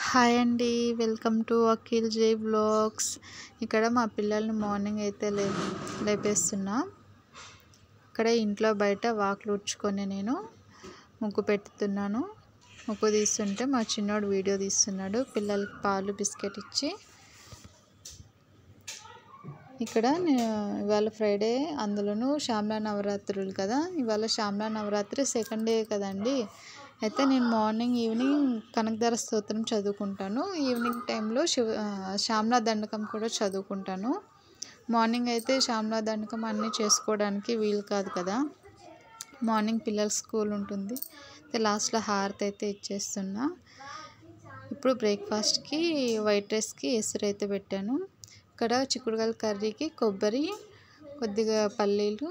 Hi అండి. Welcome to Akhil జై vlogs. ఇక్కడ మా పిల్లల్ని మార్నింగ్ అయితే లేపేస్తున్నా. ఇక్కడ ఇంట్లో బయట వాకిలి ఊడ్చుకొని నేను ముగ్గు పెడుతున్నాను. ముగ్గు తీస్తుంటే మా చిన్నోడు వీడియో తీస్తున్నాడు. పిల్లలకి పాలు బిస్కెట్ ఇచ్చి ఇక్కడ ఇవాళ ఫ్రైడే, అందులోనూ శ్యామలా నవరాత్రులు కదా. ఇవాళ శ్యామలా నవరాత్రి సెకండ్ డే కదండి. అయితే నేను మార్నింగ్ ఈవినింగ్ కనకధార స్తోత్రం చదువుకుంటాను. ఈవినింగ్ టైంలో శ్యామలా దండకం కూడా చదువుకుంటాను. మార్నింగ్ అయితే శ్యామలా దండకం అన్నీ చేసుకోవడానికి వీలు కాదు కదా. మార్నింగ్ పిల్లల స్కూల్ ఉంటుంది. లాస్ట్లో హారతి అయితే ఇచ్చేస్తున్నా. ఇప్పుడు బ్రేక్ఫాస్ట్కి వైట్ రైస్కి ఎసురు అయితే పెట్టాను. ఇక్కడ చిక్కుడుకాయల కర్రీకి కొబ్బరి, కొద్దిగా పల్లీలు,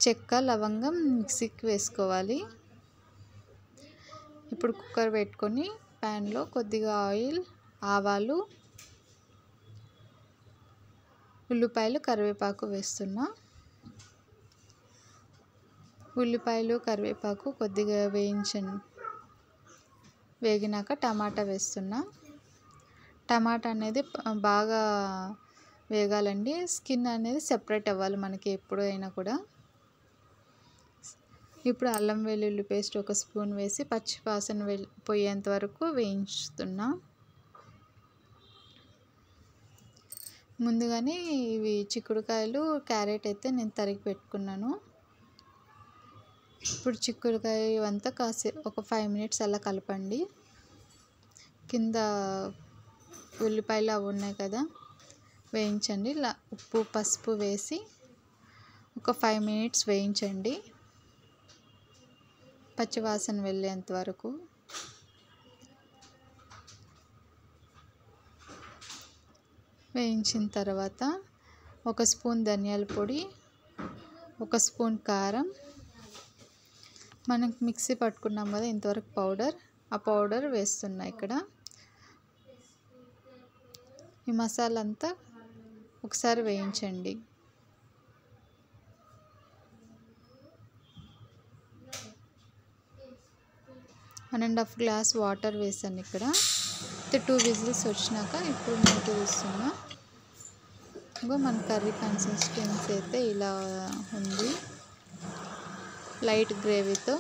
చెక్క, లవంగం మిక్సీకి వేసుకోవాలి. ఇప్పుడు కుక్కర్ పెట్టుకొని ప్యాన్లో కొద్దిగా ఆయిల్, ఆవాలు, ఉల్లిపాయలు, కరివేపాకు వేస్తున్నా. ఉల్లిపాయలు, కరివేపాకు కొద్దిగా వేగినాక టమాటా వేస్తున్నా. టమాటా అనేది బాగా వేగాలండి. స్కిన్ అనేది సెపరేట్ అవ్వాలి మనకి ఎప్పుడైనా కూడా. ఇప్పుడు అల్లం వెల్లుల్లి పేస్ట్ ఒక స్పూన్ వేసి పచ్చి వాసన పోయేంత వరకు వేయించుతున్నా. ముందుగానే ఇవి చిక్కుడుకాయలు, క్యారెట్ అయితే నేను తరిగి పెట్టుకున్నాను. ఇప్పుడు చిక్కుడుకాయ ఇవంతా ఒక 5 మినిట్స్ అలా కలపండి. కింద ఉల్లిపాయలు అవి ఉన్నాయి కదా, వేయించండి. ఇలా ఉప్పు, పసుపు వేసి ఒక 5 మినిట్స్ వేయించండి, పచ్చివాసన వెళ్ళేంత వరకు. వేయించిన తర్వాత ఒక స్పూన్ ధనియాల పొడి, ఒక స్పూన్ కారం, మనం మిక్సీ పట్టుకున్నాం కదా ఇంతవరకు పౌడర్, ఆ పౌడర్ వేస్తున్నా. ఇక్కడ ఈ మసాలా అంతా ఒకసారి వేయించండి. One and half glass water వేసాను. ఇక్కడ 2 విజిల్స్ వచ్చినాక ఇప్పుడు మూత తీస్తున్నా. ఇంకో మన కర్రీ కన్సిస్టెన్సీ అయితే ఇలా ఉంది. లైట్ గ్రేవీతో,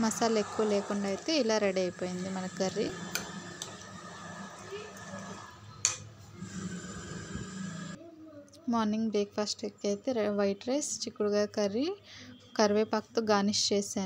మసాలా ఎక్కువ లేకుండా అయితే ఇలా రెడీ అయిపోయింది మన కర్రీ. మార్నింగ్ బ్రేక్ఫాస్ట్కి అయితే వైట్ రైస్, చిక్కుడుకాయ కర్రీ, కరివేపాకుతో గార్నిష్ చేశాను.